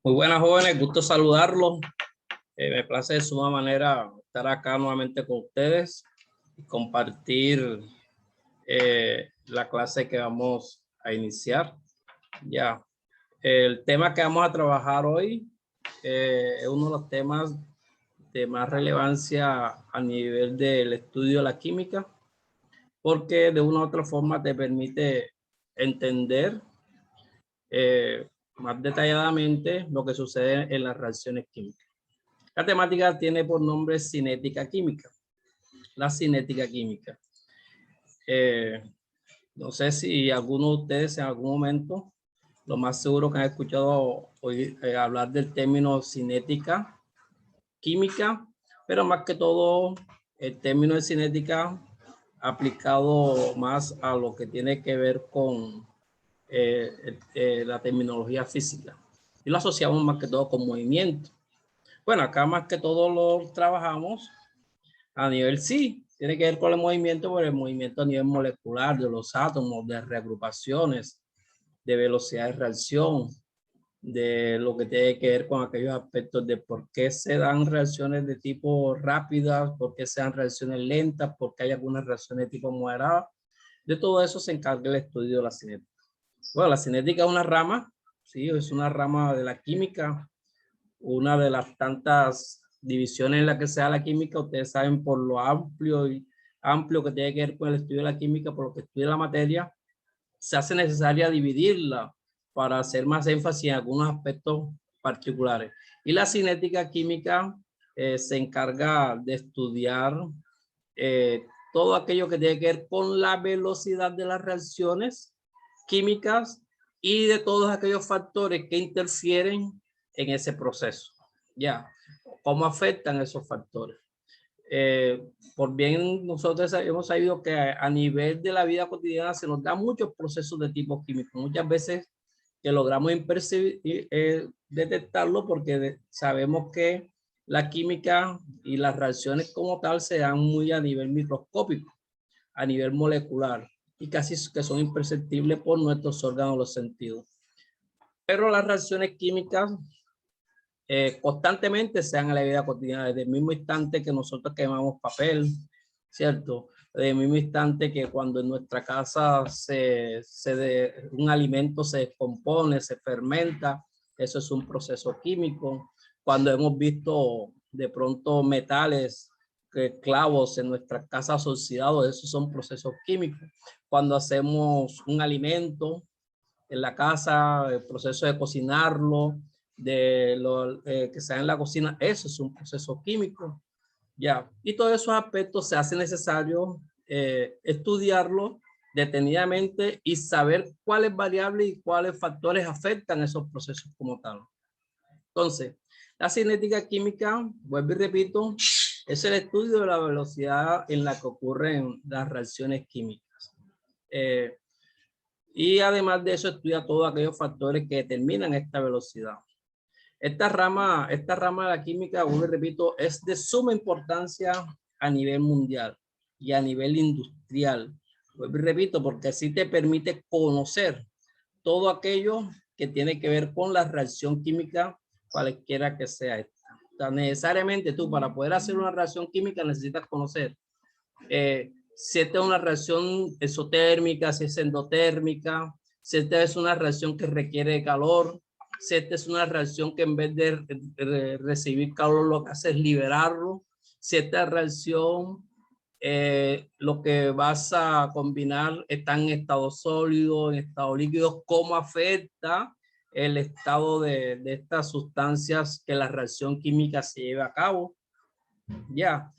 Muy buenas jóvenes, gusto saludarlos. Me place de suma manera estar acá nuevamente con ustedes y compartir la clase que vamos a iniciar. Ya, el tema que vamos a trabajar hoy es uno de los temas de más relevancia a nivel del estudio de la química, porque de una u otra forma te permite entender más detalladamente lo que sucede en las reacciones químicas. La temática tiene por nombre cinética química. La cinética química. No sé si alguno de ustedes en algún momento, lo más seguro que han escuchado hablar del término cinética química, pero más que todo el término de cinética aplicado más a lo que tiene que ver con la terminología física. Y lo asociamos más que todo con movimiento. Bueno, acá más que todo lo trabajamos a nivel sí, tiene que ver con el movimiento, pero el movimiento a nivel molecular de los átomos, de reagrupaciones, de velocidad de reacción, de lo que tiene que ver con aquellos aspectos de por qué se dan reacciones de tipo rápidas, por qué se dan reacciones lentas, por qué hay algunas reacciones de tipo moderada. De todo eso se encarga el estudio de la cinética. Bueno, la cinética es una rama, sí, es una rama de la química, una de las tantas divisiones en la que se da la química. Ustedes saben por lo amplio que tiene que ver con el estudio de la química, por lo que estudia la materia, se hace necesaria dividirla para hacer más énfasis en algunos aspectos particulares. Y la cinética química se encarga de estudiar todo aquello que tiene que ver con la velocidad de las reacciones químicas y de todos aquellos factores que interfieren en ese proceso. Ya, ¿cómo afectan esos factores? Por bien nosotros hemos sabido que a nivel de la vida cotidiana se nos dan muchos procesos de tipo químico, muchas veces que logramos detectarlo porque sabemos que la química y las reacciones como tal se dan muy a nivel microscópico, a nivel molecular, y casi que son imperceptibles por nuestros órganos de los sentidos. Pero las reacciones químicas constantemente se dan en la vida cotidiana, desde el mismo instante que nosotros quemamos papel, ¿cierto? Desde el mismo instante que cuando en nuestra casa un alimento se descompone, se fermenta, eso es un proceso químico. Cuando hemos visto de pronto metales, clavos en nuestras casas oxidados, esos son procesos químicos. Cuando hacemos un alimento en la casa, el proceso de cocinarlo, de lo que se da en la cocina, eso es un proceso químico. Ya, y todos esos aspectos se hace necesario estudiarlo detenidamente y saber cuáles variables y cuáles factores afectan esos procesos como tal. Entonces, la cinética química, vuelvo y repito, es el estudio de la velocidad en la que ocurren las reacciones químicas. Y además de eso estudia todos aquellos factores que determinan esta velocidad. Esta rama de la química, vuelvo y repito, es de suma importancia a nivel mundial y a nivel industrial. Vuelvo y repito, porque así te permite conocer todo aquello que tiene que ver con la reacción química, cualquiera que sea esta. O sea, necesariamente tú para poder hacer una reacción química necesitas conocer si esta es una reacción exotérmica, si es endotérmica, si esta es una reacción que requiere calor, si esta es una reacción que en vez de recibir calor lo que hace es liberarlo, si esta reacción lo que vas a combinar está en estado sólido, en estado líquido, cómo afecta el estado de estas sustancias que la reacción química se lleva a cabo. Ya,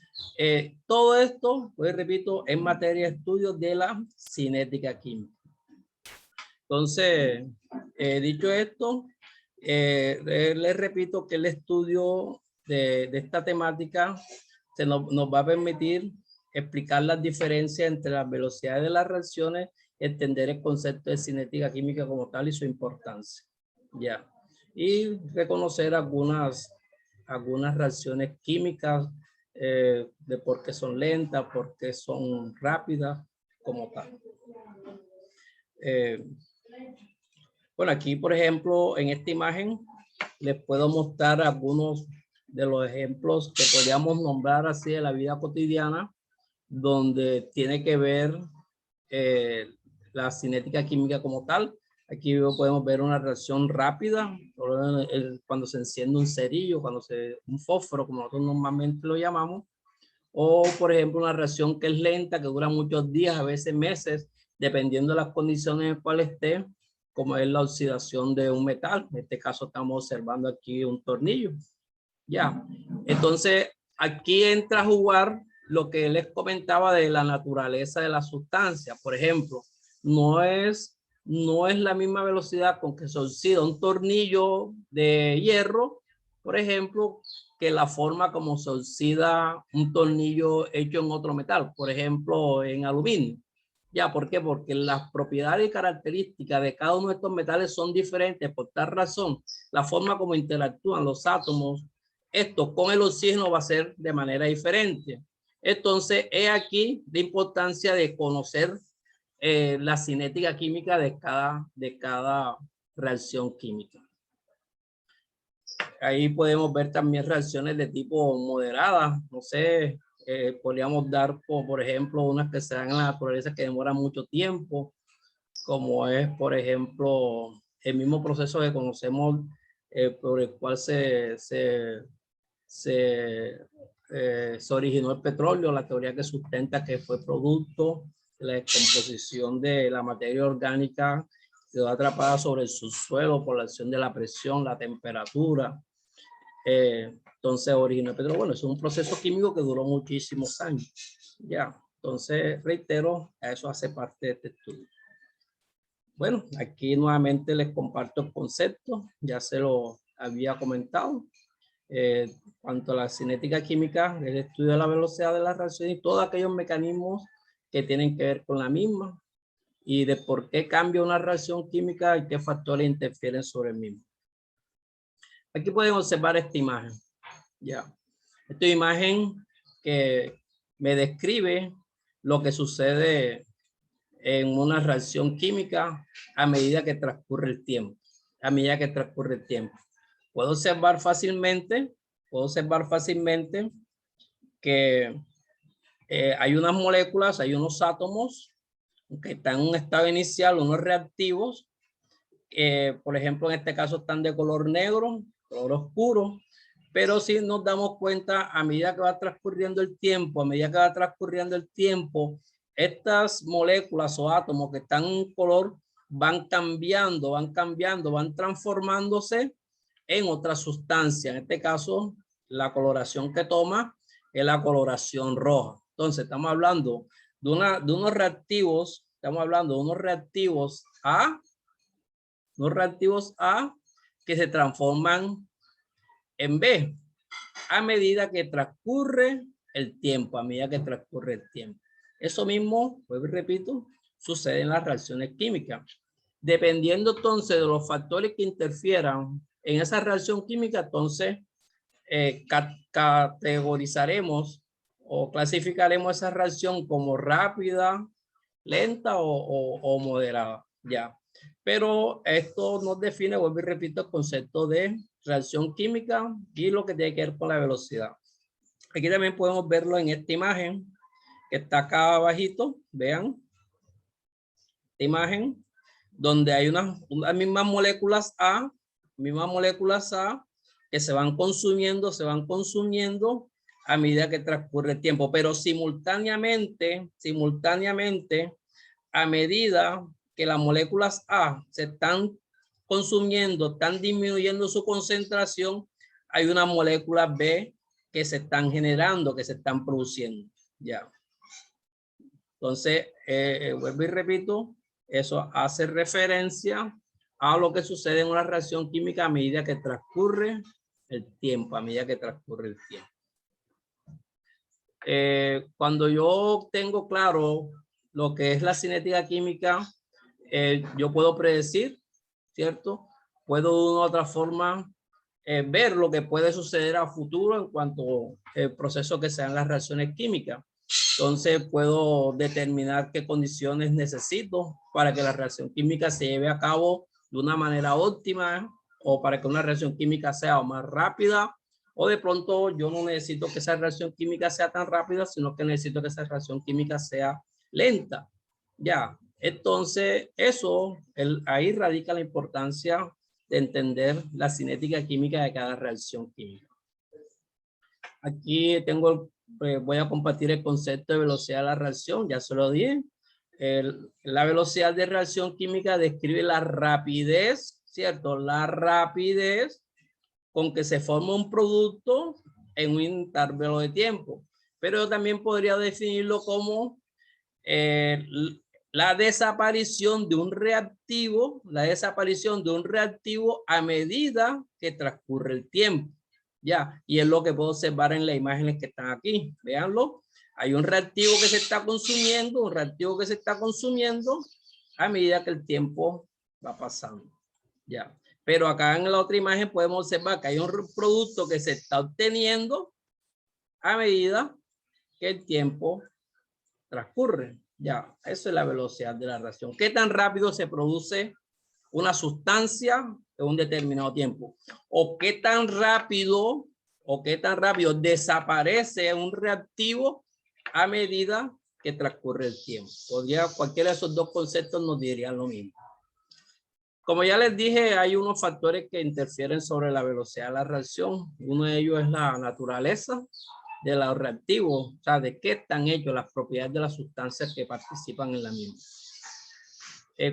todo esto, pues repito, en materia de estudios de la cinética química. Entonces, dicho esto, les repito que el estudio de esta temática nos va a permitir explicar las diferencias entre las velocidades de las reacciones, entender el concepto de cinética química como tal y su importancia. Ya, y reconocer algunas reacciones químicas de por qué son lentas, por qué son rápidas, como tal. Bueno, aquí, por ejemplo, en esta imagen, les puedo mostrar algunos de los ejemplos que podríamos nombrar así de la vida cotidiana, donde tiene que ver la cinética química como tal. Aquí podemos ver una reacción rápida, cuando se enciende un cerillo, un fósforo, como nosotros normalmente lo llamamos, o por ejemplo una reacción que es lenta, que dura muchos días, a veces meses, dependiendo de las condiciones en las cuales esté, como es la oxidación de un metal. En este caso estamos observando aquí un tornillo. Ya, entonces aquí entra a jugar lo que les comentaba de la naturaleza de la sustancia. Por ejemplo, no es la misma velocidad con que se oxida un tornillo de hierro, por ejemplo, que la forma como se oxida un tornillo hecho en otro metal, por ejemplo, en aluminio. Ya, ¿por qué? Porque las propiedades y características de cada uno de estos metales son diferentes. Por tal razón, la forma como interactúan los átomos, esto con el oxígeno, va a ser de manera diferente. Entonces, es aquí la importancia de conocer la cinética química de cada reacción química. Ahí podemos ver también reacciones de tipo moderada. No sé, podríamos dar, por ejemplo, unas que se dan en la naturaleza que demoran mucho tiempo, como es, por ejemplo, el mismo proceso que conocemos por el cual se originó el petróleo, la teoría que sustenta que fue producto de la descomposición de la materia orgánica que quedó atrapada sobre el subsuelo por la acción de la presión, la temperatura. Entonces originó el petróleo. Bueno, es un proceso químico que duró muchísimos años. Ya, entonces reitero, eso hace parte de este estudio. Bueno, aquí nuevamente les comparto el concepto, ya se lo había comentado. Cuanto a la cinética química, el estudio de la velocidad de la reacción y todos aquellos mecanismos que tienen que ver con la misma y de por qué cambia una reacción química y qué factores interfieren sobre el mismo. Aquí pueden observar esta imagen. Ya. Esta imagen que me describe lo que sucede en una reacción química a medida que transcurre el tiempo. A medida que transcurre el tiempo. Puedo observar fácilmente que hay unas moléculas, hay unos átomos que están en un estado inicial, unos reactivos, por ejemplo, en este caso están de color negro, color oscuro, pero si nos damos cuenta, a medida que va transcurriendo el tiempo, estas moléculas o átomos que están en color van cambiando, van transformándose en otra sustancia. En este caso, la coloración que toma es la coloración roja. Entonces, estamos hablando de unos reactivos, A que se transforman en B a medida que transcurre el tiempo, Eso mismo, pues repito, sucede en las reacciones químicas. Dependiendo entonces de los factores que interfieran en esa reacción química, entonces categorizaremos o clasificaremos esa reacción como rápida, lenta o moderada. Ya. Pero esto nos define, vuelvo y repito, el concepto de reacción química y lo que tiene que ver con la velocidad. Aquí también podemos verlo en esta imagen que está acá abajito. Vean esta imagen donde hay unas mismas moléculas A que se van consumiendo a medida que transcurre el tiempo, pero simultáneamente, a medida que las moléculas A se están consumiendo, están disminuyendo su concentración, hay unas moléculas B que se están generando, que se están produciendo. Ya. Entonces, vuelvo y repito, eso hace referencia a lo que sucede en una reacción química a medida que transcurre el tiempo, cuando yo tengo claro lo que es la cinética química, yo puedo predecir, ¿cierto? Puedo de una u otra forma ver lo que puede suceder a futuro en cuanto al proceso que sean las reacciones químicas. Entonces puedo determinar qué condiciones necesito para que la reacción química se lleve a cabo de una manera óptima o para que una reacción química sea o más rápida, o de pronto yo no necesito que esa reacción química sea tan rápida, sino que necesito que esa reacción química sea lenta. Ya, entonces eso, ahí radica la importancia de entender la cinética química de cada reacción química. Aquí tengo, voy a compartir el concepto de velocidad de la reacción, ya se lo dije. La velocidad de reacción química describe la rapidez, ¿cierto? La rapidez con que se forma un producto en un intervalo de tiempo. Pero yo también podría definirlo como la desaparición de un reactivo, a medida que transcurre el tiempo. Ya, y es lo que puedo observar en las imágenes que están aquí. Véanlo. Hay un reactivo que se está consumiendo, a medida que el tiempo va pasando. Ya. Pero acá en la otra imagen podemos observar que hay un producto que se está obteniendo a medida que el tiempo transcurre. Ya, eso es la velocidad de la reacción. ¿Qué tan rápido se produce una sustancia en un determinado tiempo? ¿O qué tan rápido desaparece un reactivo a medida que transcurre el tiempo? Cualquiera de esos dos conceptos nos dirían lo mismo. Como ya les dije, hay unos factores que interfieren sobre la velocidad de la reacción. Uno de ellos es la naturaleza de los reactivos, o sea, de qué están hechos, las propiedades de las sustancias que participan en la misma.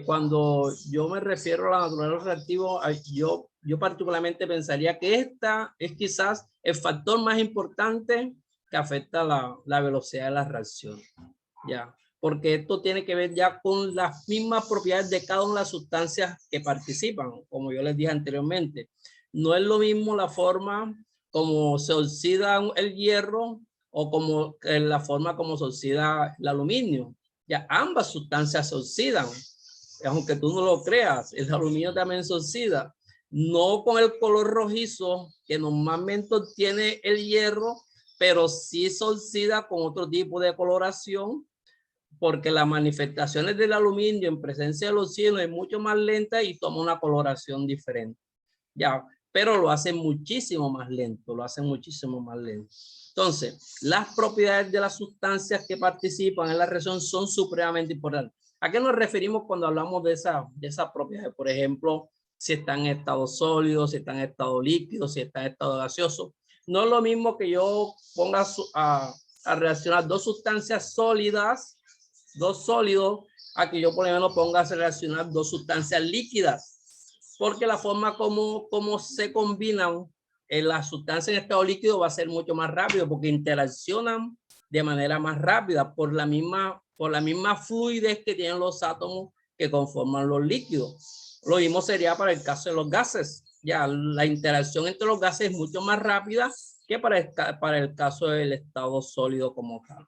Cuando yo me refiero a la naturaleza de los reactivos, yo particularmente pensaría que esta es quizás el factor más importante que afecta la velocidad de la reacción. Ya, porque esto tiene que ver ya con las mismas propiedades de cada una de las sustancias que participan, como yo les dije anteriormente. No es lo mismo la forma como se oxida el hierro o como la forma como se oxida el aluminio. Ya ambas sustancias se oxidan, aunque tú no lo creas, el aluminio también se oxida. No con el color rojizo que normalmente tiene el hierro, pero sí se oxida con otro tipo de coloración, porque las manifestaciones del aluminio en presencia del oxígeno es mucho más lenta y toma una coloración diferente. Ya, pero lo hacen muchísimo más lento, Entonces, las propiedades de las sustancias que participan en la reacción son supremamente importantes. ¿A qué nos referimos cuando hablamos de esas propiedades? Por ejemplo, si está en estado sólido, si está en estado líquido, si está en estado gaseoso. No es lo mismo que yo ponga a reaccionar dos sustancias sólidas, dos sólidos, a que yo por ejemplo ponga a reaccionar dos sustancias líquidas, porque la forma como se combinan las sustancias en estado líquido va a ser mucho más rápido, porque interaccionan de manera más rápida por la misma fluidez que tienen los átomos que conforman los líquidos. Lo mismo sería para el caso de los gases. Ya la interacción entre los gases es mucho más rápida que para el caso del estado sólido como tal.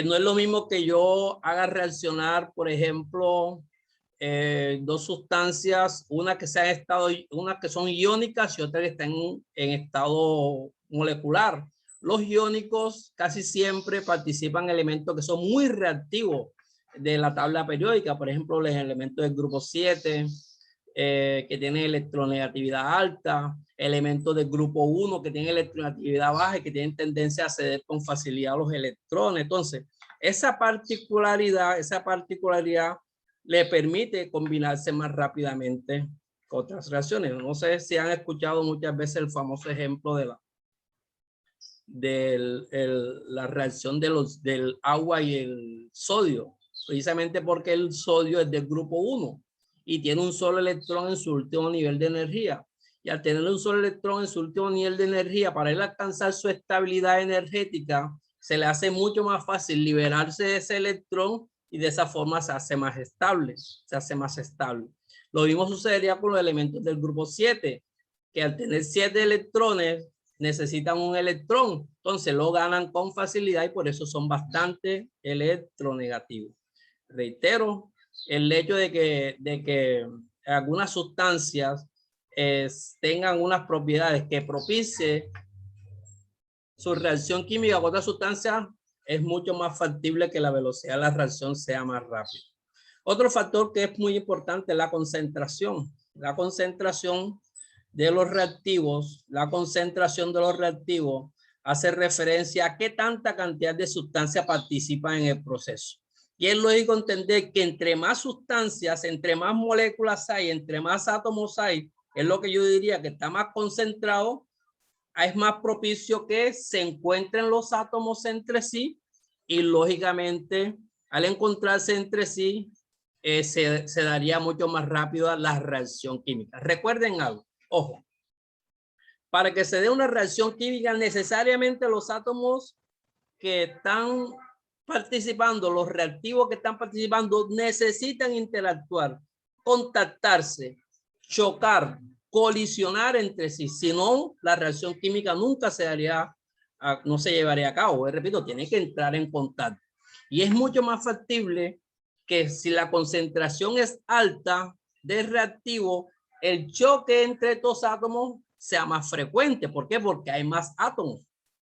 No es lo mismo que yo haga reaccionar, por ejemplo, dos sustancias, una que son iónicas y otra que están en estado molecular. Los iónicos casi siempre participan elementos que son muy reactivos de la tabla periódica, por ejemplo, los elementos del grupo 7, que tienen electronegatividad alta, elementos del grupo 1 que tienen electronegatividad baja y que tienen tendencia a ceder con facilidad a los electrones. Entonces, esa particularidad le permite combinarse más rápidamente con otras reacciones. No sé si han escuchado muchas veces el famoso ejemplo de la reacción del agua y el sodio, precisamente porque el sodio es del grupo 1 y tiene un solo electrón en su último nivel de energía. Y al tener un solo electrón en su último nivel de energía, para él alcanzar su estabilidad energética, se le hace mucho más fácil liberarse de ese electrón y de esa forma se hace más estable. Lo mismo sucedería con los elementos del grupo 7, que al tener 7 electrones necesitan un electrón, entonces lo ganan con facilidad y por eso son bastante electronegativos. Reitero, el hecho de que algunas sustancias tengan unas propiedades que propicie su reacción química con otra sustancia es mucho más factible que la velocidad de la reacción sea más rápida. Otro factor que es muy importante es la concentración. la concentración de los reactivos, la concentración de los reactivos hace referencia a qué tanta cantidad de sustancia participa en el proceso. Y es lógico entender que entre más sustancias, entre más moléculas hay, entre más átomos hay, es lo que yo diría que está más concentrado, es más propicio que se encuentren los átomos entre sí y lógicamente al encontrarse entre sí se daría mucho más rápido la reacción química. Recuerden algo, ojo, para que se dé una reacción química necesariamente los átomos que están participando, los reactivos que están participando necesitan interactuar, contactarse, chocar, colisionar entre sí. Si no, la reacción química nunca se daría, no se llevaría a cabo. Repito, tiene que entrar en contacto. Y es mucho más factible que si la concentración es alta de reactivo, el choque entre estos átomos sea más frecuente. ¿Por qué? Porque hay más átomos.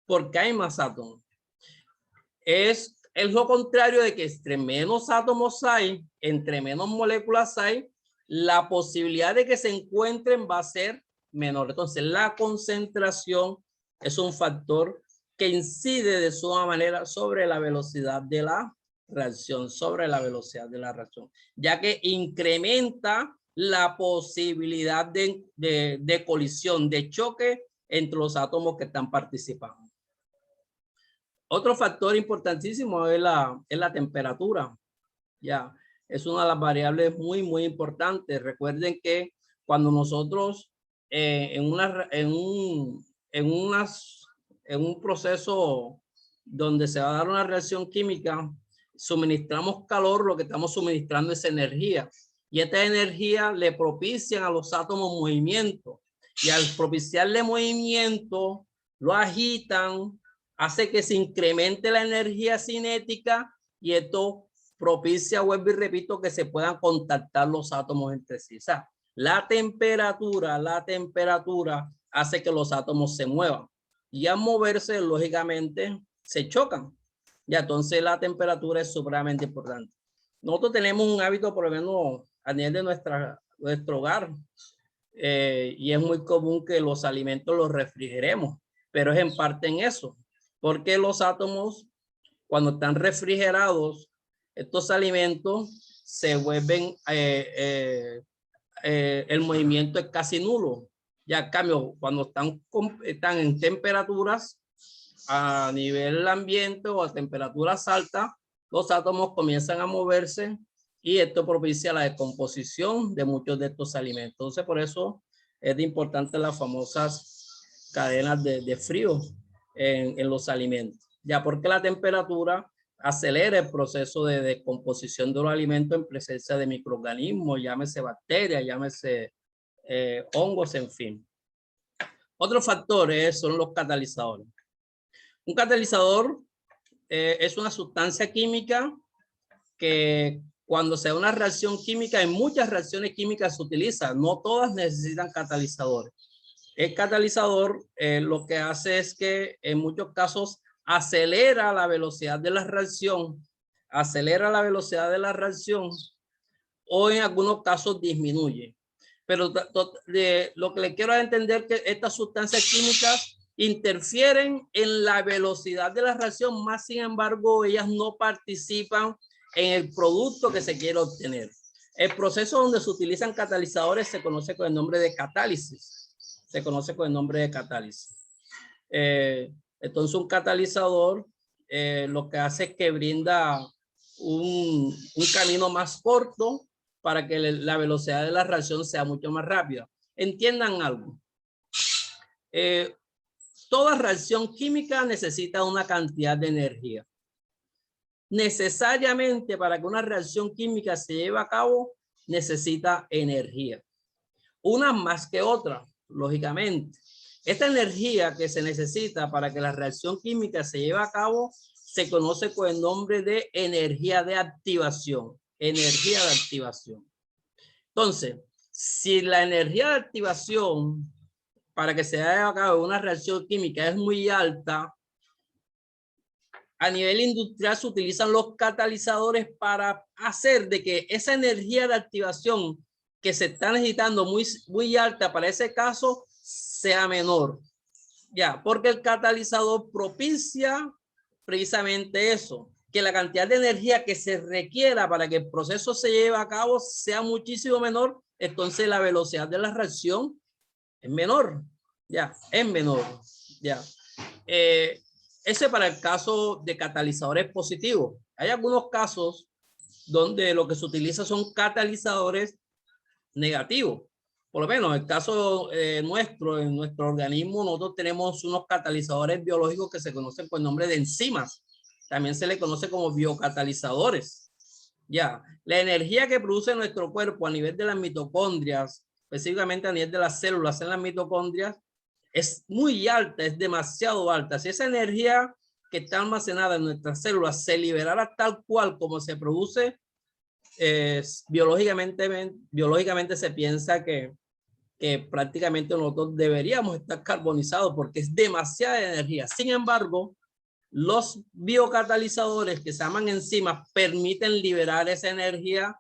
Porque hay más átomos. Es lo contrario de que entre menos átomos hay, entre menos moléculas hay, la posibilidad de que se encuentren va a ser menor. Entonces, la concentración es un factor que incide de suma manera sobre la velocidad de la reacción, ya que incrementa la posibilidad de colisión, de choque entre los átomos que están participando. Otro factor importantísimo es la temperatura. Ya, es una de las variables muy importantes. Recuerden que cuando nosotros en un proceso donde se va a dar una reacción química, suministramos calor, lo que estamos suministrando es energía. Y esta energía le propician a los átomos movimiento. Y al propiciarle movimiento, lo agitan, hace que se incremente la energía cinética y esto propicia, vuelvo y repito, que se puedan contactar los átomos entre sí. O sea, la temperatura hace que los átomos se muevan y al moverse, lógicamente, se chocan. Y entonces la temperatura es supremamente importante. Nosotros tenemos un hábito, por lo menos a nivel de nuestro hogar, y es muy común que los alimentos los refrigeremos, pero es en parte en eso, porque los átomos, cuando están refrigerados, estos alimentos se vuelven, el movimiento es casi nulo. Ya en cambio, cuando están en temperaturas a nivel ambiente o a temperaturas altas, los átomos comienzan a moverse y esto propicia la descomposición de muchos de estos alimentos. Entonces, por eso es de importante las famosas cadenas de frío en los alimentos. Ya porque la temperatura acelera el proceso de descomposición de los alimentos en presencia de microorganismos, llámese bacterias, llámese hongos, en fin. Otros factores son los catalizadores. Un catalizador es una sustancia química que cuando se da una reacción química, en muchas reacciones químicas se utiliza, no todas necesitan catalizadores. El catalizador lo que hace es que en muchos casos acelera la velocidad de la reacción, o en algunos casos disminuye. Pero lo que le quiero entender es que estas sustancias químicas interfieren en la velocidad de la reacción, más sin embargo ellas no participan en el producto que se quiere obtener. El proceso donde se utilizan catalizadores se conoce con el nombre de catálisis. Entonces un catalizador lo que hace es que brinda un camino más corto para que la velocidad de la reacción sea mucho más rápida. Entiendan algo. Toda reacción química necesita una cantidad de energía. Necesariamente para que una reacción química se lleve a cabo, necesita energía. Una más que otra, lógicamente. Esta energía que se necesita para que la reacción química se lleve a cabo se conoce con el nombre de energía de activación. Energía de activación. Entonces, si la energía de activación para que se lleve a cabo una reacción química es muy alta, a nivel industrial se utilizan los catalizadores para hacer de que esa energía de activación que se está necesitando muy alta para ese caso sea menor. Ya, porque el catalizador propicia precisamente eso, que la cantidad de energía que se requiera para que el proceso se lleve a cabo sea muchísimo menor, entonces la velocidad de la reacción es menor, ya, es menor, ya. Ese para el caso de catalizadores positivos. Hay algunos casos donde lo que se utiliza son catalizadores negativos. Por lo menos en el caso nuestro, en nuestro organismo, nosotros tenemos unos catalizadores biológicos que se conocen por el nombre de enzimas. También se le conoce como biocatalizadores. Ya, la energía que produce nuestro cuerpo a nivel de las mitocondrias, específicamente a nivel de las células en las mitocondrias, es muy alta, es demasiado alta. Si esa energía que está almacenada en nuestras células se liberara tal cual como se produce, biológicamente se piensa que prácticamente nosotros deberíamos estar carbonizados porque es demasiada energía. Sin embargo, los biocatalizadores que se llaman enzimas permiten liberar esa energía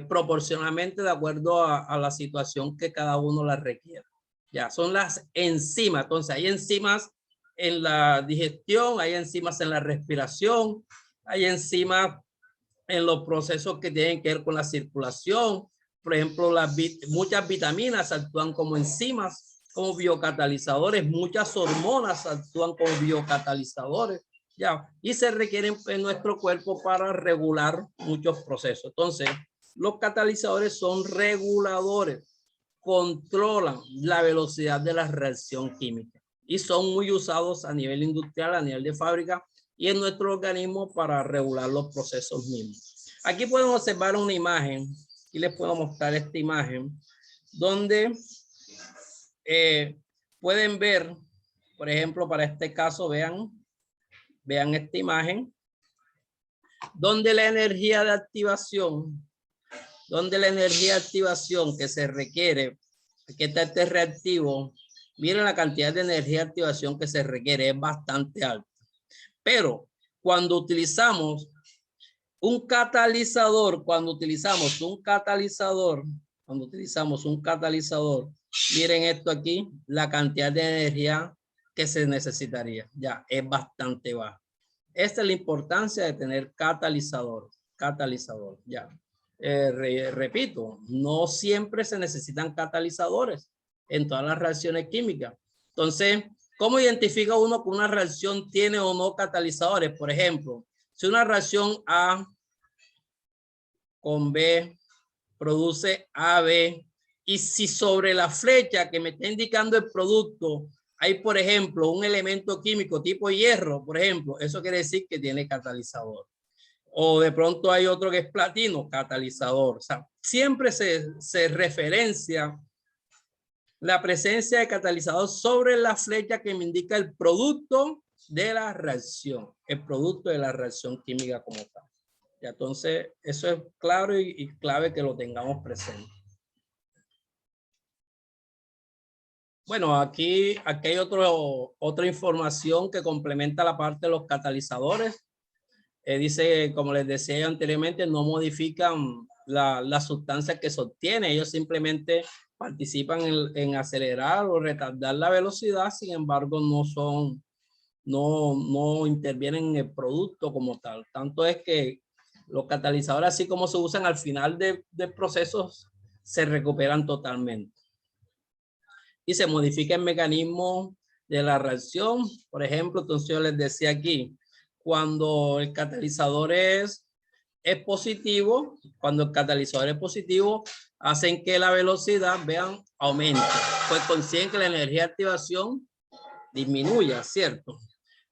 proporcionalmente de acuerdo a la situación que cada uno la requiere. Ya, son las enzimas. Entonces, hay enzimas en la digestión, hay enzimas en la respiración, hay enzimas en los procesos que tienen que ver con la circulación. Por ejemplo, muchas vitaminas actúan como enzimas, como biocatalizadores. Muchas hormonas actúan como biocatalizadores. Ya, y se requieren en nuestro cuerpo para regular muchos procesos. Entonces, los catalizadores son reguladores, controlan la velocidad de la reacción química y son muy usados a nivel industrial, a nivel de fábrica y en nuestro organismo para regular los procesos mismos. Aquí pueden observar una imagen y les puedo mostrar esta imagen donde pueden ver, por ejemplo, para este caso, vean esta imagen, donde la energía de activación, que se requiere, que está este reactivo, miren la cantidad de energía de activación que se requiere, es bastante alta. Pero cuando utilizamos un catalizador, miren esto aquí, la cantidad de energía que se necesitaría, ya es bastante baja. Esta es la importancia de tener catalizador, ya. Repito, no siempre se necesitan catalizadores en todas las reacciones químicas. Entonces, ¿cómo identifica uno que una reacción tiene o no catalizadores? Por ejemplo, si una reacción A con B produce AB, y si sobre la flecha que me está indicando el producto hay, por ejemplo, un elemento químico tipo hierro, por ejemplo, eso quiere decir que tiene catalizador. O de pronto hay otro que es platino, catalizador. O sea, siempre se referencia la presencia de catalizador sobre la flecha que me indica el producto de la reacción, química como tal. Y entonces, eso es claro y clave que lo tengamos presente. Bueno, aquí hay otra información que complementa la parte de los catalizadores. Dice, como les decía anteriormente, no modifican la sustancia que se obtiene. Ellos simplemente participan en acelerar o retardar la velocidad. Sin embargo, no intervienen en el producto como tal. Tanto es que los catalizadores, así como se usan al final de procesos, se recuperan totalmente. Y se modifica el mecanismo de la reacción. Por ejemplo, entonces yo les decía aquí, cuando el catalizador es positivo, hacen que la velocidad, vean, aumente. Pues consiguen que la energía de activación disminuya, ¿cierto?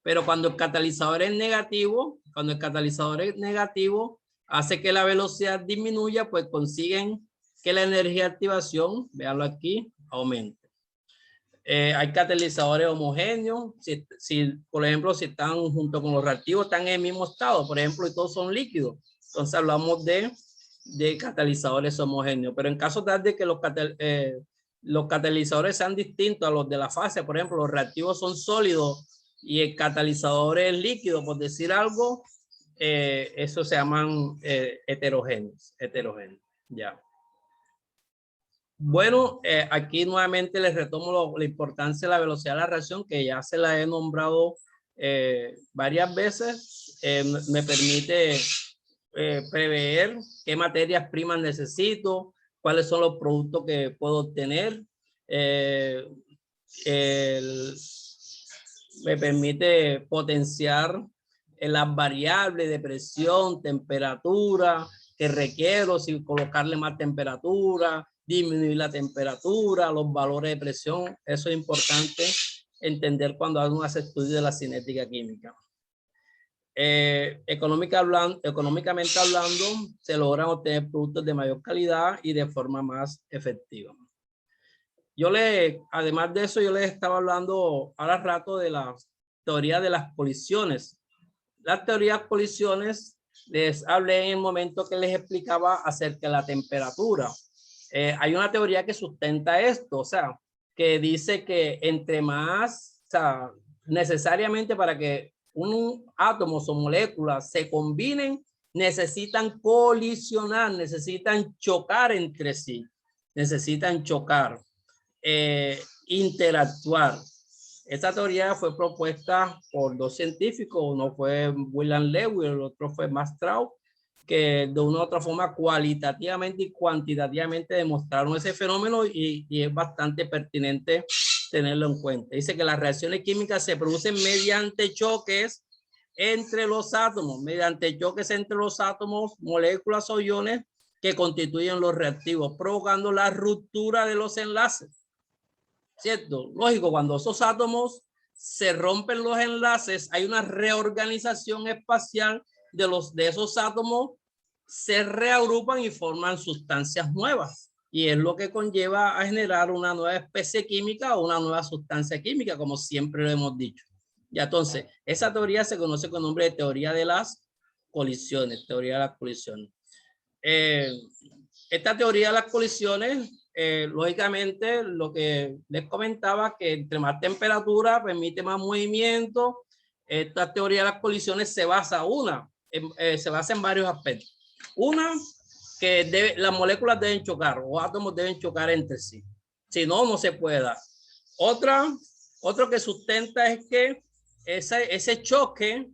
Pero cuando el catalizador es negativo, hace que la velocidad disminuya, pues consiguen que la energía de activación, véanlo aquí, aumente. Hay catalizadores homogéneos, por ejemplo, si están junto con los reactivos, están en el mismo estado, por ejemplo, y todos son líquidos. Entonces hablamos de catalizadores homogéneos, pero en caso tal de que los catalizadores sean distintos a los de la fase, por ejemplo, los reactivos son sólidos y el catalizador es líquido, por decir algo, eso se llaman heterogéneos, ya. Bueno, aquí nuevamente les retomo la importancia de la velocidad de la reacción, que ya se la he nombrado varias veces. Me permite prever qué materias primas necesito, cuáles son los productos que puedo obtener. Me permite potenciar las variables de presión, temperatura que requiero, si colocarle más temperatura, disminuir la temperatura, los valores de presión. Eso es importante entender cuando uno hace estudios de la cinética química. Económicamente hablando, se logran obtener productos de mayor calidad y de forma más efectiva. Además de eso, yo les estaba hablando ahora rato de la teoría de las colisiones. Las teorías de colisiones les hablé en el momento que les explicaba acerca de la temperatura. Hay una teoría que sustenta esto, o sea, que dice que entre más, o sea, necesariamente para que un átomo o moléculas se combinen, necesitan colisionar, necesitan chocar entre sí, necesitan chocar, interactuar. Esta teoría fue propuesta por dos científicos, uno fue William Lewis, el otro fue Max Strauss, que de una u otra forma cualitativamente y cuantitativamente demostraron ese fenómeno y es bastante pertinente tenerlo en cuenta. Dice que las reacciones químicas se producen mediante choques entre los átomos, moléculas o iones que constituyen los reactivos, provocando la ruptura de los enlaces. ¿Cierto? Lógico, cuando esos átomos se rompen los enlaces, hay una reorganización espacial de esos átomos, se reagrupan y forman sustancias nuevas. Y es lo que conlleva a generar una nueva especie química o una nueva sustancia química, como siempre lo hemos dicho. Ya, entonces, esa teoría se conoce con el nombre de teoría de las colisiones, esta teoría de las colisiones, lógicamente, lo que les comentaba, que entre más temperatura permite más movimiento. Esta teoría de las colisiones se basa en varios aspectos. Una, que las moléculas deben chocar o átomos deben chocar entre sí. Si no, no se puede dar. Otro que sustenta es que ese choque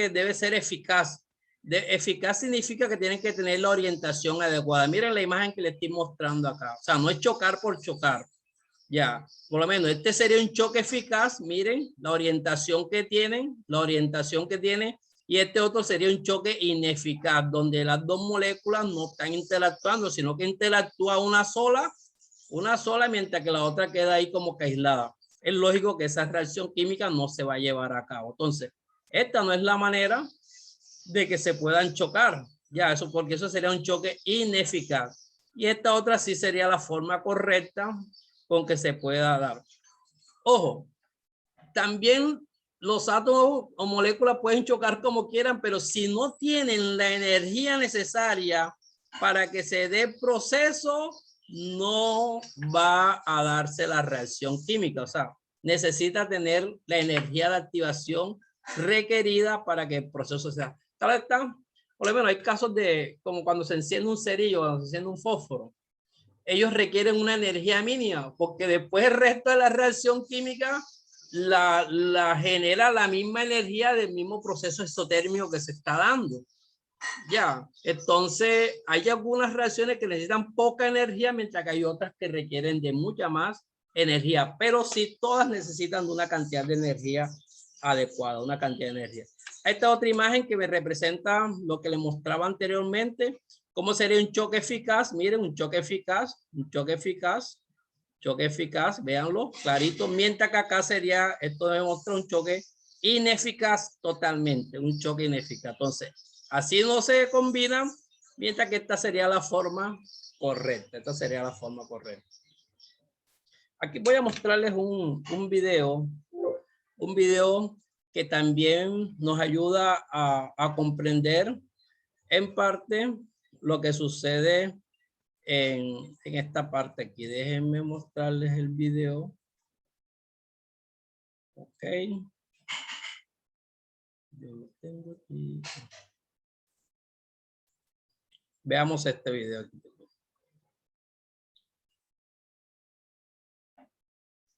debe ser eficaz. Eficaz significa que tienen que tener la orientación adecuada. Miren la imagen que les estoy mostrando acá. O sea, no es chocar por chocar. Ya, por lo menos este sería un choque eficaz. Miren la orientación que tienen, y este otro sería un choque ineficaz, donde las dos moléculas no están interactuando, sino que interactúa una sola, mientras que la otra queda ahí como que aislada. Es lógico que esa reacción química no se va a llevar a cabo. Entonces, esta no es la manera de que se puedan chocar, ya, eso, porque eso sería un choque ineficaz. Y esta otra sí sería la forma correcta con que se pueda dar. Ojo, también los átomos o moléculas pueden chocar como quieran, pero si no tienen la energía necesaria para que se dé el proceso, no va a darse la reacción química. O sea, necesita tener la energía de activación requerida para que el proceso sea. Tal vez, por lo menos hay casos de como cuando se enciende un cerillo, cuando se enciende un fósforo. Ellos requieren una energía mínima, porque después el resto de la reacción química la genera la misma energía del mismo proceso exotérmico que se está dando. Ya, entonces hay algunas reacciones que necesitan poca energía, mientras que hay otras que requieren de mucha más energía, pero sí todas necesitan de una cantidad de energía adecuada, una cantidad de energía. Esta otra imagen que me representa lo que les mostraba anteriormente, cómo sería un choque eficaz. Miren, un choque eficaz, véanlo clarito, mientras que acá sería, esto demuestra un choque ineficaz totalmente, un choque ineficaz. Entonces, así no se combinan, mientras que esta sería la forma correcta. Aquí voy a mostrarles un video que también nos ayuda a comprender en parte lo que sucede en esta parte aquí. Déjenme mostrarles el video. Ok. Yo lo tengo aquí. Veamos este video.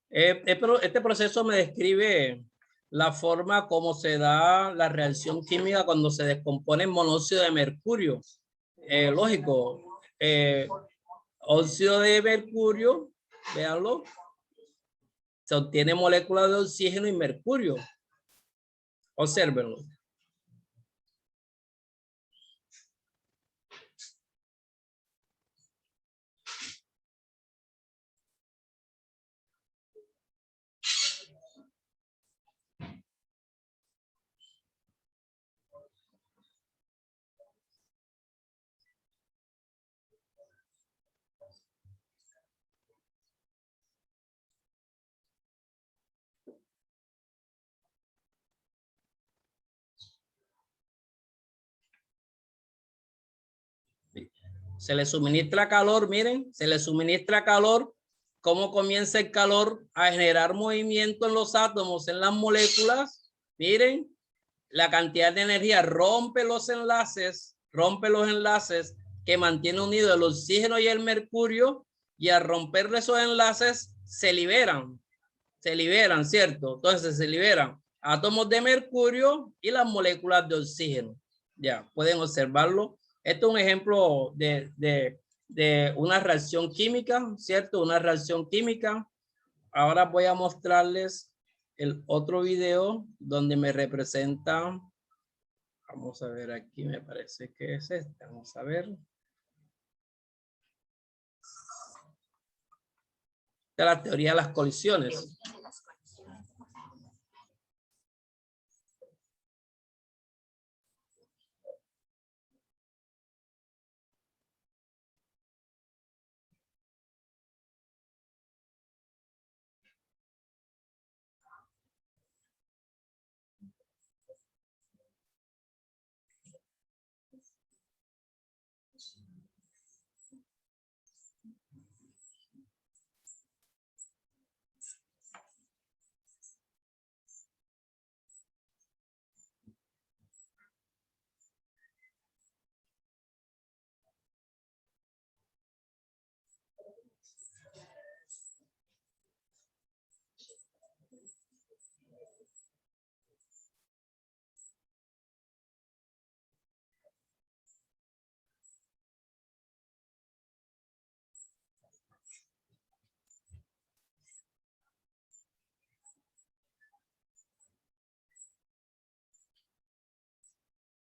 Este proceso me describe la forma como se da la reacción química cuando se descompone el monóxido de mercurio. Lógico, óxido de mercurio, véanlo, se obtiene moléculas de oxígeno y mercurio. Obsérvenlo. Se le suministra calor, miren, se le suministra calor. ¿Cómo comienza el calor a generar movimiento en los átomos, en las moléculas? Miren, la cantidad de energía rompe los enlaces que mantienen unidos el oxígeno y el mercurio, y al romper esos enlaces se liberan, ¿cierto? Entonces se liberan átomos de mercurio y las moléculas de oxígeno. Ya, pueden observarlo. Esto es un ejemplo de una reacción química, ¿cierto? Una reacción química. Ahora voy a mostrarles el otro video donde me representa. Vamos a ver aquí, me parece que es este. Vamos a ver. De la teoría de las colisiones.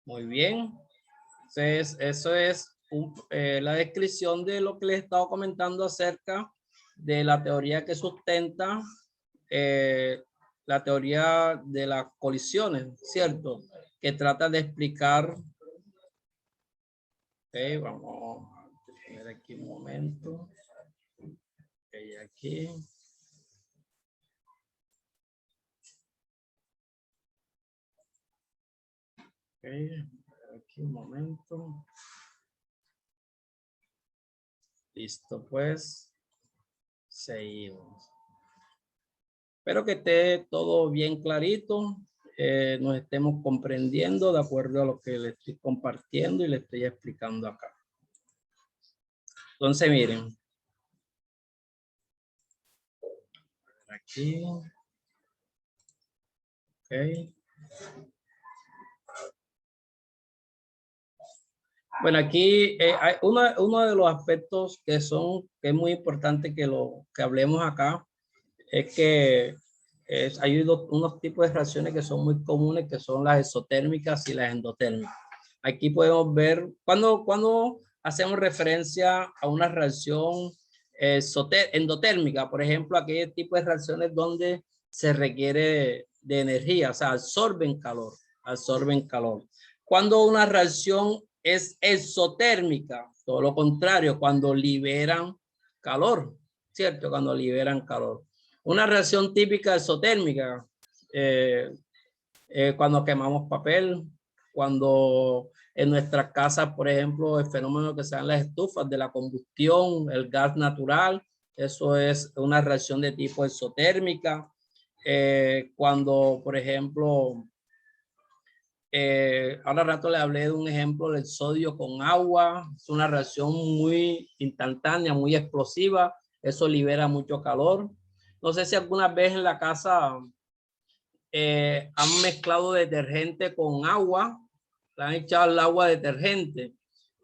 Muy bien. Entonces, eso es la descripción de lo que les he estado comentando acerca de la teoría que sustenta la teoría de las colisiones, ¿cierto? Que trata de explicar. Vamos a ver aquí un momento. Aquí. Aquí un momento. Listo, pues. Seguimos. Espero que esté todo bien clarito. Nos estemos comprendiendo de acuerdo a lo que le estoy compartiendo y le estoy explicando acá. Entonces, miren. Aquí. Ok. Bueno, aquí hay uno de los aspectos que es muy importante que hablemos acá, es que hay unos tipos de reacciones que son muy comunes, que son las exotérmicas y las endotérmicas. Aquí podemos ver, cuando hacemos referencia a una reacción endotérmica, por ejemplo, aquel tipo de reacciones donde se requiere de energía, o sea, absorben calor. Cuando una reacción es exotérmica, todo lo contrario, cuando liberan calor, ¿cierto? Cuando liberan calor. Una reacción típica exotérmica, cuando quemamos papel, cuando en nuestras casas, por ejemplo, el fenómeno que se dan las estufas de la combustión, el gas natural, eso es una reacción de tipo exotérmica. Cuando, por ejemplo, ahora rato le hablé de un ejemplo del sodio con agua, es una reacción muy instantánea, muy explosiva, eso libera mucho calor. No sé si alguna vez en la casa han mezclado detergente con agua, le han echado el agua detergente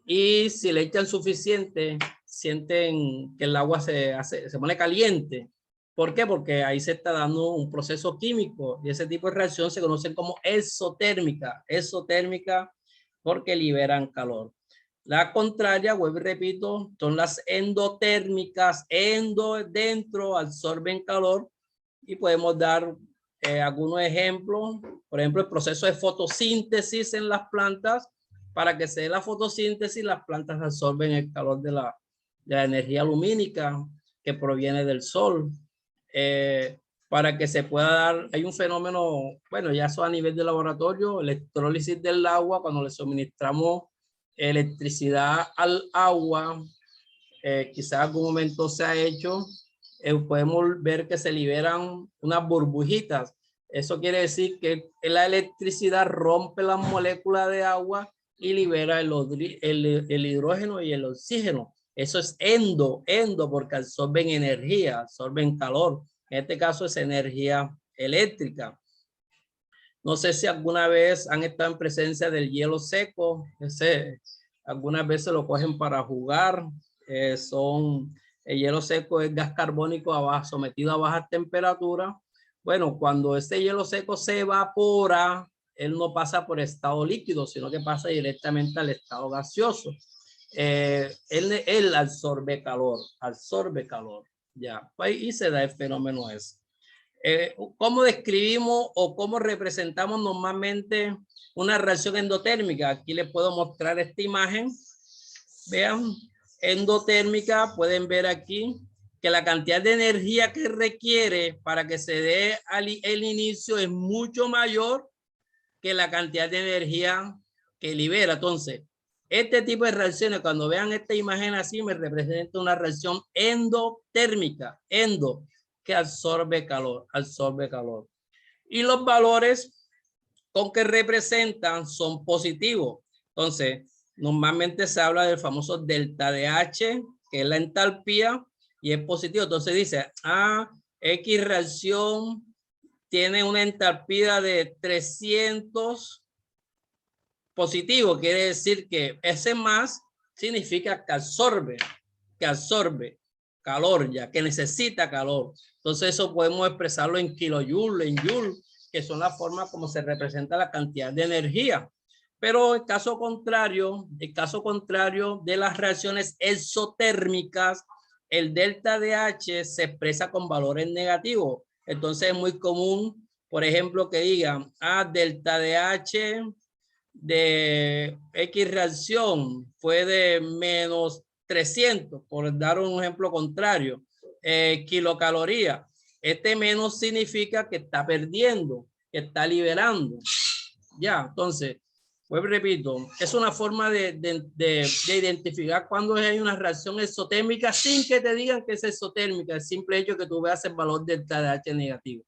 y si le echan suficiente, sienten que el agua se pone caliente. ¿Por qué? Porque ahí se está dando un proceso químico y ese tipo de reacción se conocen como exotérmica. Exotérmica porque liberan calor. La contraria, vuelvo y repito, son las endotérmicas. Dentro absorben calor y podemos dar algunos ejemplos. Por ejemplo, el proceso de fotosíntesis en las plantas. Para que se dé la fotosíntesis, las plantas absorben el calor de la energía lumínica que proviene del sol. Para que se pueda dar, hay un fenómeno, bueno, ya eso a nivel de laboratorio, electrólisis del agua, cuando le suministramos electricidad al agua, quizás algún momento se ha hecho, podemos ver que se liberan unas burbujitas. Eso quiere decir que la electricidad rompe las moléculas de agua y libera el hidrógeno y el oxígeno. Eso es endo porque absorben energía, absorben calor. En este caso es energía eléctrica. No sé si alguna vez han estado en presencia del hielo seco. Algunas veces lo cogen para jugar. El hielo seco es gas carbónico sometido a baja temperatura. Bueno, cuando este hielo seco se evapora, él no pasa por estado líquido, sino que pasa directamente al estado gaseoso. Él absorbe calor, ya, y se da el fenómeno ese. ¿Cómo describimos o cómo representamos normalmente una reacción endotérmica? Aquí les puedo mostrar esta imagen. Vean, endotérmica, pueden ver aquí que la cantidad de energía que requiere para que se dé el inicio es mucho mayor que la cantidad de energía que libera. Entonces, este tipo de reacciones, cuando vean esta imagen así, me representa una reacción endotérmica, que absorbe calor. Y los valores con que representan son positivos. Entonces, normalmente se habla del famoso delta de H, que es la entalpía, y es positivo. Entonces dice, X reacción tiene una entalpía de 300 positivo, quiere decir que ese más significa que absorbe calor ya, que necesita calor. Entonces eso podemos expresarlo en kilojoules, en joule, que son las formas como se representa la cantidad de energía. Pero el caso contrario de las reacciones exotérmicas, el delta de H se expresa con valores negativos. Entonces es muy común, por ejemplo, que digan, delta de H de X reacción fue de menos 300, por dar un ejemplo contrario, kilocalorías. Este menos significa que está perdiendo, que está liberando. Ya, entonces, pues repito, es una forma de identificar cuando hay una reacción exotérmica sin que te digan que es exotérmica, el simple hecho que tú veas el valor del TDAH negativo.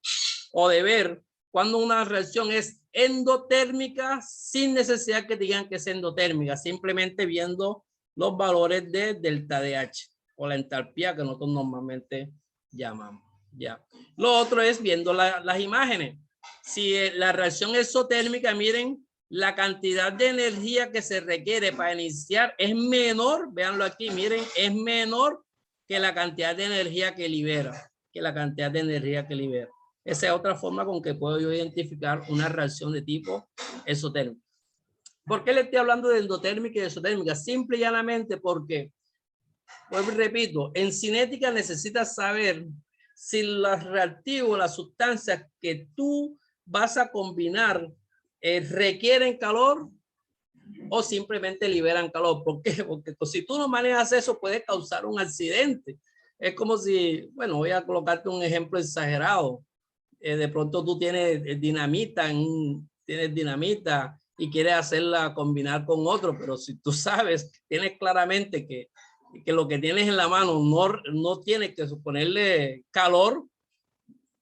O de ver cuando una reacción es endotérmica sin necesidad que digan que es endotérmica, simplemente viendo los valores de delta DH o la entalpía que nosotros normalmente llamamos. Ya. Lo otro es viendo las imágenes. Si la reacción exotérmica, miren, la cantidad de energía que se requiere para iniciar es menor, véanlo aquí, miren, es menor que la cantidad de energía que libera, Esa es otra forma con que puedo yo identificar una reacción de tipo exotérmico. ¿Por qué le estoy hablando de endotérmica y de exotérmica? Simple y llanamente porque, pues repito, en cinética necesitas saber si los reactivos, las sustancias que tú vas a combinar requieren calor o simplemente liberan calor. ¿Por qué? Porque si tú no manejas eso puede causar un accidente. Es como si, bueno, voy a colocarte un ejemplo exagerado. De pronto tú tienes dinamita y quieres hacerla combinar con otro, pero si tú sabes, tienes claramente que lo que tienes en la mano no tiene que ponerle calor,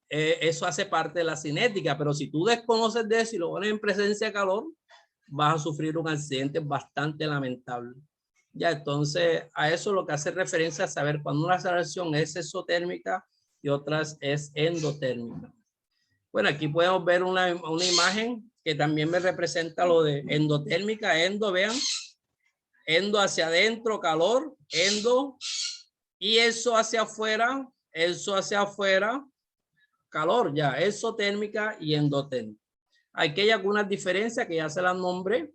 eso hace parte de la cinética, pero si tú desconoces de eso y lo pones en presencia de calor, vas a sufrir un accidente bastante lamentable. Ya, entonces a eso lo que hace referencia a saber cuando una reacción es exotérmica y otras es endotérmica. Bueno, aquí podemos ver una imagen que también me representa lo de endotérmica. Endo, vean, endo hacia adentro, calor, endo, y eso hacia afuera, calor, ya, exotérmica y endotérmica. Aquí hay algunas diferencias que ya se las nombré,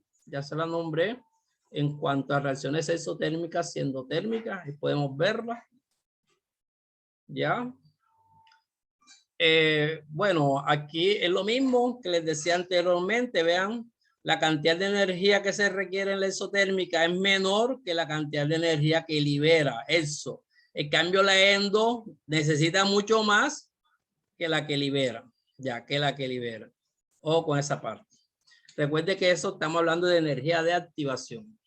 en cuanto a reacciones exotérmicas y endotérmicas, y podemos verlas, ya. Bueno, aquí es lo mismo que les decía anteriormente, vean, la cantidad de energía que se requiere en la exotérmica es menor que la cantidad de energía que libera eso. En cambio, la endo necesita mucho más que la que libera, ya que la que libera. Ojo con esa parte. Recuerde que eso estamos hablando de energía de activación.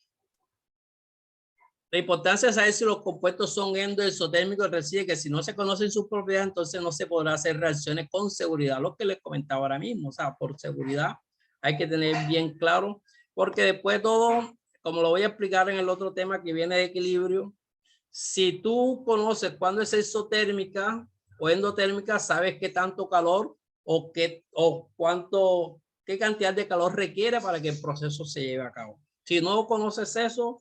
La importancia es saber si los compuestos son endoexotérmicos, recibe que si no se conocen sus propiedades, entonces no se podrá hacer reacciones con seguridad, lo que les comentaba ahora mismo. O sea, por seguridad hay que tener bien claro, porque después todo, como lo voy a explicar en el otro tema que viene de equilibrio, si tú conoces cuándo es exotérmica o endotérmica, sabes qué tanto calor o qué cantidad de calor requiere para que el proceso se lleve a cabo. Si no conoces eso,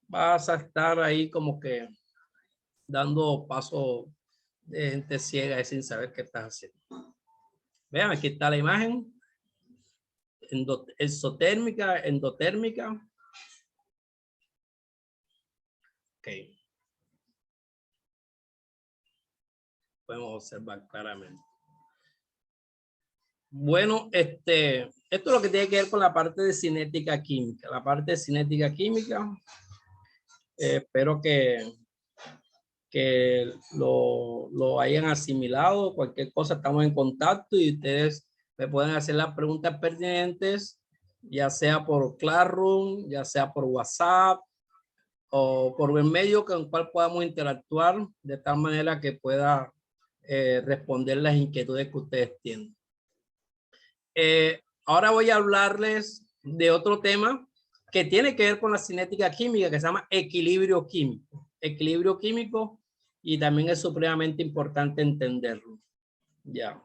vas a estar ahí como que dando paso de gente ciega y sin saber qué estás haciendo. Vean, aquí está la imagen. Exotérmica, endotérmica. Ok. Podemos observar claramente. Bueno, esto es lo que tiene que ver con la parte de cinética química. La parte de cinética química, espero que lo hayan asimilado. Cualquier cosa estamos en contacto y ustedes me pueden hacer las preguntas pertinentes, ya sea por Classroom, ya sea por WhatsApp o por el medio con el cual podamos interactuar de tal manera que pueda responder las inquietudes que ustedes tienen. Ahora voy a hablarles de otro tema que tiene que ver con la cinética química, que se llama equilibrio químico. Equilibrio químico, y también es supremamente importante entenderlo. Ya.